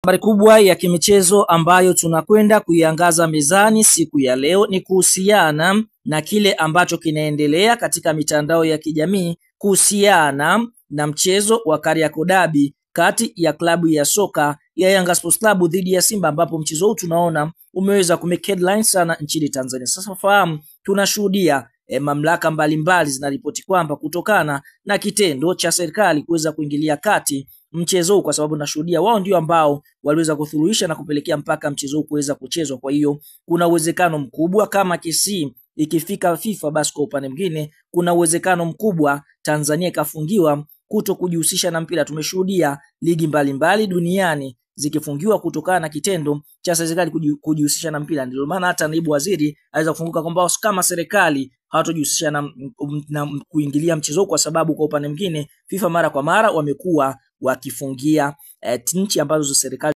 Habari kubwa ya kimichezo ambayo tunakwenda kuiangaza mezani siku ya leo ni kuhusiana na kile ambacho kinaendelea katika mitandao ya kijamii kuhusiana na mchezo wa Kariakoo Derby kati ya klabu ya soka ya Yanga Sports Club dhidi ya Simba, ambapo mchezo huu tunaona umeweza kumake headlines sana nchini Tanzania. Sasa fahamu, tunashuhudia mamlaka mbalimbali zinaripoti kwamba kutokana na kitendo cha serikali kuweza kuingilia kati mchezo huu, kwa sababu nashuhudia wao ndio ambao waliweza kudhuruhisha na kupelekea mpaka mchezo huu kuweza kuchezwa. Kwa hiyo kuna uwezekano mkubwa kama kesi ikifika FIFA, basi kwa upande mwingine kuna uwezekano mkubwa Tanzania ikafungiwa kuto kujihusisha na mpira. Tumeshuhudia ligi mbalimbali duniani zikifungiwa kutokana na kitendo cha serikali kujihusisha na mpira. Ndio maana hata naibu waziri aweza kufunguka kwamba kama serikali hawatojihusisha na kuingilia mchezo, kwa sababu kwa upande mwingine FIFA mara kwa mara wamekuwa wakifungia nchi ambazo serikali